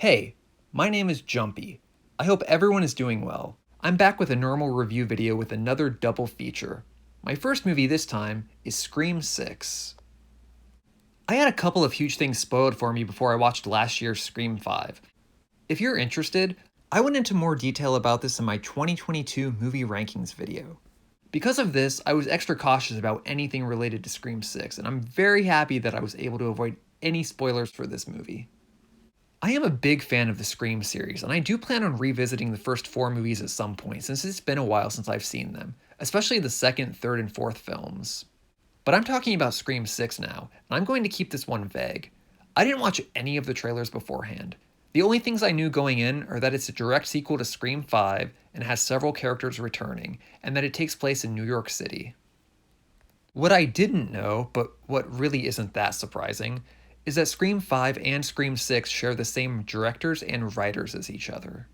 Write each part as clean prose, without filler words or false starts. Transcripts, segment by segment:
Hey, my name is Jumpy. I hope everyone is doing well. I'm back with a normal review video with another double feature. My first movie this time is Scream 6. I had a couple of huge things spoiled for me before I watched last year's Scream 5. If you're interested, I went into more detail about this in my 2022 movie rankings video. Because of this, I was extra cautious about anything related to Scream 6, and I'm very happy that I was able to avoid any spoilers for this movie. I am a big fan of the Scream series, and I do plan on revisiting the first 4 movies at some point since it's been a while since I've seen them, especially the second, third, and fourth films. But I'm talking about Scream 6 now, and I'm going to keep this one vague. I didn't watch any of the trailers beforehand. The only things I knew going in are that it's a direct sequel to Scream 5 and has several characters returning, and that it takes place in New York City. What I didn't know, but what really isn't that surprising, is that Scream 5 and Scream 6 share the same directors and writers as each other.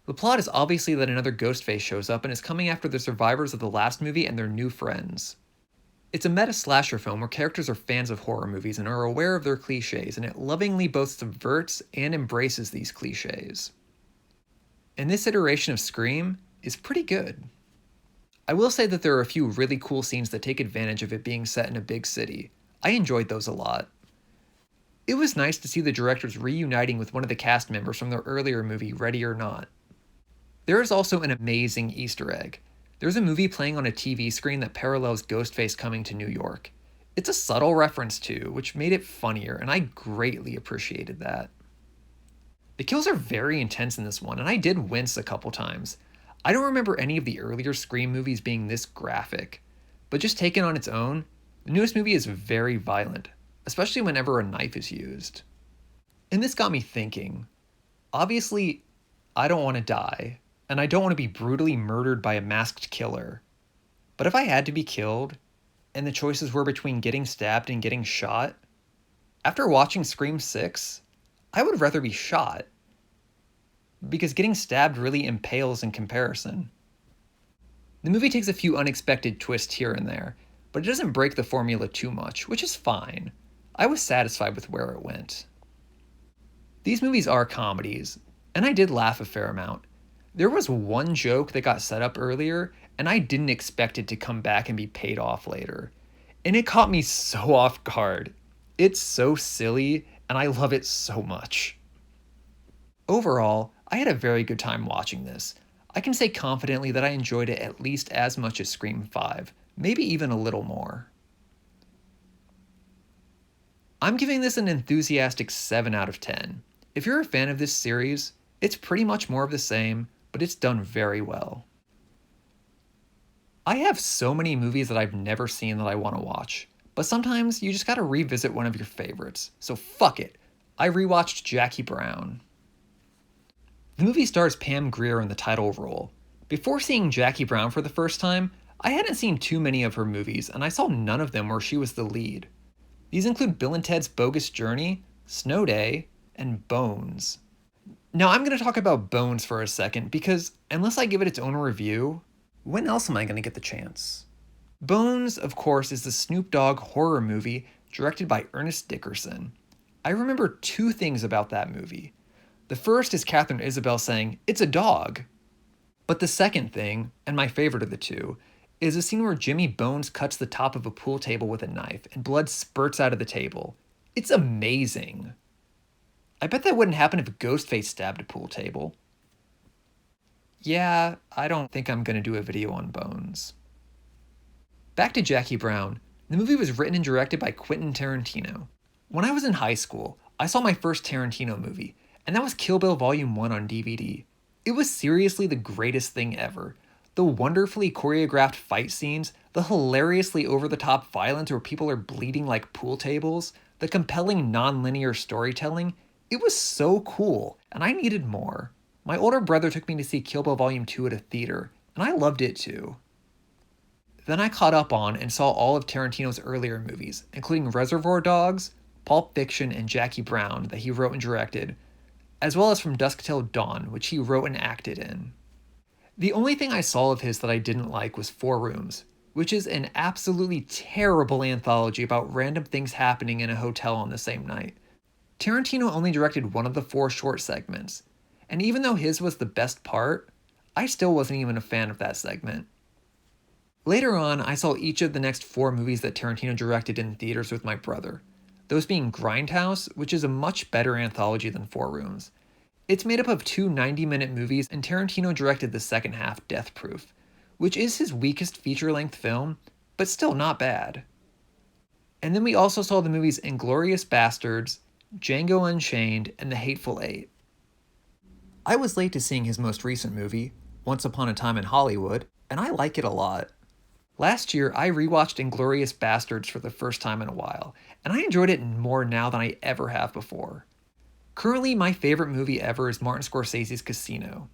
The plot is obviously that another Ghostface shows up and is coming after the survivors of the last movie and their new friends. It's a meta-slasher film where characters are fans of horror movies and are aware of their cliches, and it lovingly both subverts and embraces these cliches. And this iteration of Scream is pretty good. I will say that there are a few really cool scenes that take advantage of it being set in a big city. I enjoyed those a lot. It was nice to see the directors reuniting with one of the cast members from their earlier movie, Ready or Not. There is also an amazing Easter egg. There's a movie playing on a TV screen that parallels Ghostface coming to New York. It's a subtle reference too, which made it funnier, and I greatly appreciated that. The kills are very intense in this one, and I did wince a couple times. I don't remember any of the earlier Scream movies being this graphic, but just taken on its own, the newest movie is very violent, especially whenever a knife is used. And this got me thinking. Obviously, I don't want to die, and I don't want to be brutally murdered by a masked killer. But if I had to be killed, and the choices were between getting stabbed and getting shot, after watching Scream 6, I would rather be shot. Because getting stabbed really impales in comparison. The movie takes a few unexpected twists here and there, but it doesn't break the formula too much, which is fine. I was satisfied with where it went. These movies are comedies, and I did laugh a fair amount. There was one joke that got set up earlier, and I didn't expect it to come back and be paid off later. And it caught me so off guard. It's so silly, and I love it so much. Overall, I had a very good time watching this. I can say confidently that I enjoyed it at least as much as Scream 5. Maybe even a little more. I'm giving this an enthusiastic 7 out of 10. If you're a fan of this series, it's pretty much more of the same, but it's done very well. I have so many movies that I've never seen that I want to watch, but sometimes you just gotta revisit one of your favorites, so fuck it. I rewatched Jackie Brown. The movie stars Pam Grier in the title role. Before seeing Jackie Brown for the first time, I hadn't seen too many of her movies, and I saw none of them where she was the lead. These include Bill and Ted's Bogus Journey, Snow Day, and Bones. Now I'm going to talk about Bones for a second, because unless I give it its own review, when else am I going to get the chance? Bones, of course, is the Snoop Dogg horror movie directed by Ernest Dickerson. I remember 2 things about that movie. The first is Catherine Isabel saying, "It's a dog." But the second thing, and my favorite of the 2, is a scene where Jimmy Bones cuts the top of a pool table with a knife and blood spurts out of the table. It's amazing. I bet that wouldn't happen if Ghostface stabbed a pool table. Yeah, I don't think I'm gonna do a video on Bones. Back to Jackie Brown. The movie was written and directed by Quentin Tarantino. When I was in high school, I saw my first Tarantino movie, and that was Kill Bill Volume 1 on DVD. It was seriously the greatest thing ever. The wonderfully choreographed fight scenes, the hilariously over-the-top violence where people are bleeding like pool tables, the compelling non-linear storytelling, it was so cool, and I needed more. My older brother took me to see Kill Bill Volume 2 at a theater, and I loved it too. Then I caught up on and saw all of Tarantino's earlier movies, including Reservoir Dogs, Pulp Fiction, and Jackie Brown that he wrote and directed, as well as From Dusk Till Dawn, which he wrote and acted in. The only thing I saw of his that I didn't like was 4 Rooms, which is an absolutely terrible anthology about random things happening in a hotel on the same night. Tarantino only directed one of the 4 short segments, and even though his was the best part, I still wasn't even a fan of that segment. Later on, I saw each of the next 4 movies that Tarantino directed in theaters with my brother, those being Grindhouse, which is a much better anthology than Four Rooms. It's made up of 2 90-minute movies, and Tarantino directed the second half, Death Proof, which is his weakest feature-length film, but still not bad. And then we also saw the movies Inglourious Basterds, Django Unchained, and The Hateful Eight. I was late to seeing his most recent movie, Once Upon a Time in Hollywood, and I like it a lot. Last year, I rewatched Inglourious Basterds for the first time in a while, and I enjoyed it more now than I ever have before. Currently, my favorite movie ever is Martin Scorsese's Casino,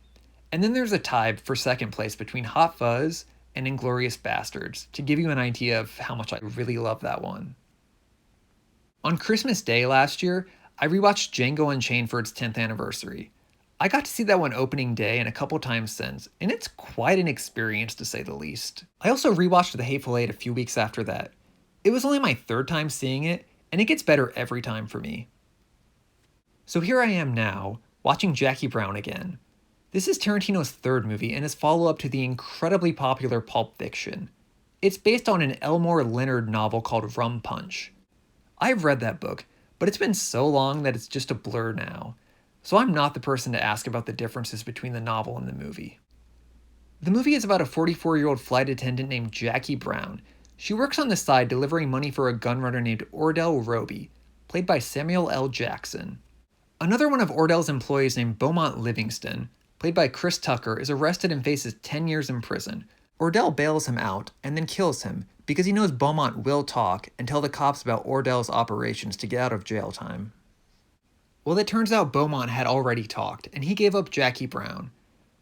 and then there's a tie for second place between Hot Fuzz and Inglourious Basterds, to give you an idea of how much I really love that one. On Christmas Day last year, I rewatched Django Unchained for its 10th anniversary. I got to see that one opening day and a couple times since, and it's quite an experience to say the least. I also rewatched The Hateful Eight a few weeks after that. It was only my 3rd time seeing it, and it gets better every time for me. So here I am now, watching Jackie Brown again. This is Tarantino's 3rd movie and his follow-up to the incredibly popular Pulp Fiction. It's based on an Elmore Leonard novel called Rum Punch. I've read that book, but it's been so long that it's just a blur now. So I'm not the person to ask about the differences between the novel and the movie. The movie is about a 44-year-old flight attendant named Jackie Brown. She works on the side delivering money for a gunrunner named Ordell Roby, played by Samuel L. Jackson. Another one of Ordell's employees named Beaumont Livingston, played by Chris Tucker, is arrested and faces 10 years in prison. Ordell bails him out and then kills him because he knows Beaumont will talk and tell the cops about Ordell's operations to get out of jail time. Well, it turns out Beaumont had already talked, and he gave up Jackie Brown.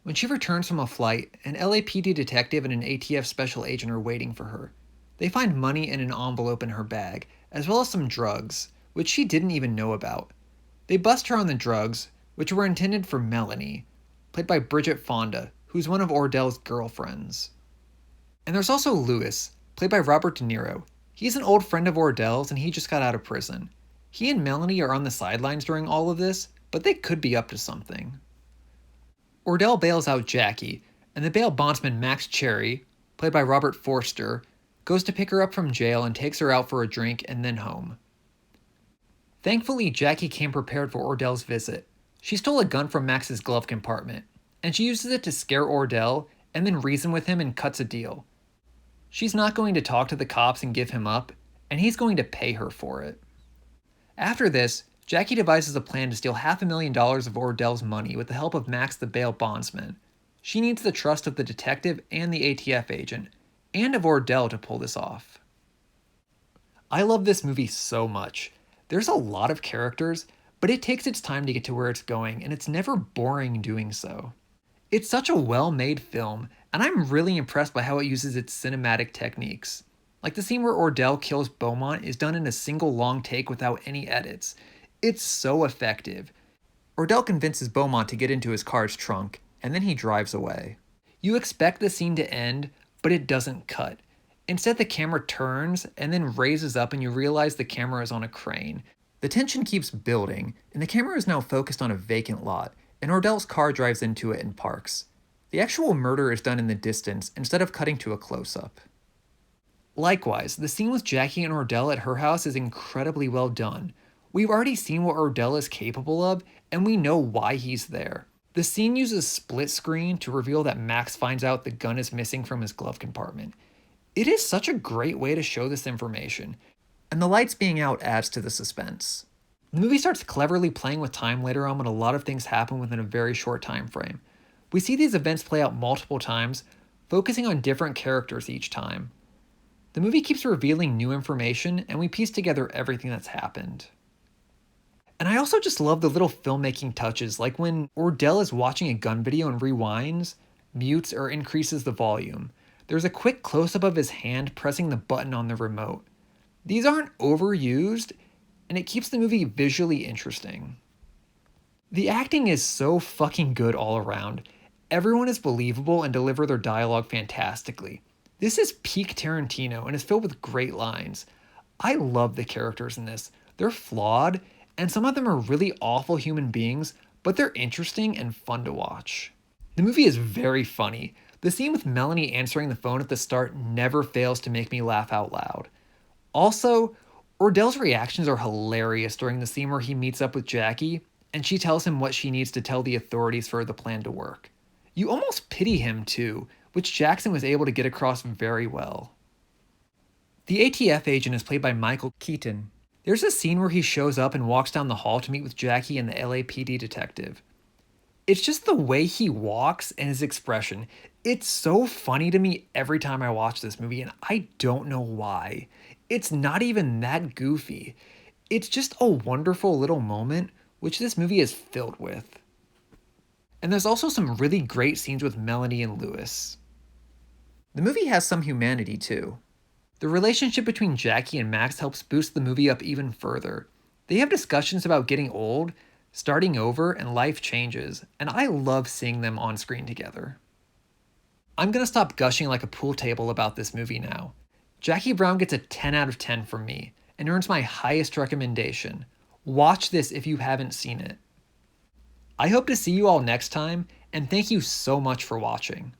When she returns from a flight, an LAPD detective and an ATF special agent are waiting for her. They find money in an envelope in her bag, as well as some drugs, which she didn't even know about. They bust her on the drugs, which were intended for Melanie, played by Bridget Fonda, who's one of Ordell's girlfriends. And there's also Louis, played by Robert De Niro. He's an old friend of Ordell's, and he just got out of prison. He and Melanie are on the sidelines during all of this, but they could be up to something. Ordell bails out Jackie, and the bail bondsman Max Cherry, played by Robert Forster, goes to pick her up from jail and takes her out for a drink and then home. Thankfully, Jackie came prepared for Ordell's visit. She stole a gun from Max's glove compartment, and she uses it to scare Ordell and then reason with him and cuts a deal. She's not going to talk to the cops and give him up, and he's going to pay her for it. After this, Jackie devises a plan to steal $500,000 of Ordell's money with the help of Max the bail bondsman. She needs the trust of the detective and the ATF agent, and of Ordell to pull this off. I love this movie so much. There's a lot of characters, but it takes its time to get to where it's going, and it's never boring doing so. It's such a well-made film, and I'm really impressed by how it uses its cinematic techniques. Like the scene where Ordell kills Beaumont is done in a single long take without any edits. It's so effective. Ordell convinces Beaumont to get into his car's trunk, and then he drives away. You expect the scene to end, but it doesn't cut. Instead, the camera turns and then raises up and you realize the camera is on a crane. The tension keeps building, and the camera is now focused on a vacant lot, and Ordell's car drives into it and parks. The actual murder is done in the distance instead of cutting to a close-up. Likewise, the scene with Jackie and Ordell at her house is incredibly well done. We've already seen what Ordell is capable of, and we know why he's there. The scene uses split screen to reveal that Max finds out the gun is missing from his glove compartment. It is such a great way to show this information, and the lights being out adds to the suspense. The movie starts cleverly playing with time later on when a lot of things happen within a very short time frame. We see these events play out multiple times, focusing on different characters each time. The movie keeps revealing new information, and we piece together everything that's happened. And I also just love the little filmmaking touches, like when Ordell is watching a gun video and rewinds, mutes, or increases the volume. There's a quick close-up of his hand pressing the button on the remote. These aren't overused, and it keeps the movie visually interesting. The acting is so fucking good all around. Everyone is believable and deliver their dialogue fantastically. This is peak Tarantino and is filled with great lines. I love the characters in this. They're flawed, And some of them are really awful human beings, but they're interesting and fun to watch. The movie is very funny. The scene with Melanie answering the phone at the start never fails to make me laugh out loud. Also, Ordell's reactions are hilarious during the scene where he meets up with Jackie, and she tells him what she needs to tell the authorities for the plan to work. You almost pity him too, which Jackson was able to get across very well. The ATF agent is played by Michael Keaton. There's a scene where he shows up and walks down the hall to meet with Jackie and the LAPD detective. It's just the way he walks and his expression. It's so funny to me every time I watch this movie, and I don't know why. It's not even that goofy. It's just a wonderful little moment, which this movie is filled with. And there's also some really great scenes with Melanie and Lewis. The movie has some humanity too. The relationship between Jackie and Max helps boost the movie up even further. They have discussions about getting old, starting over, and life changes, and I love seeing them on screen together. I'm gonna stop gushing like a pool table about this movie now. Jackie Brown gets a 10 out of 10 from me and earns my highest recommendation. Watch this if you haven't seen it. I hope to see you all next time, and thank you so much for watching.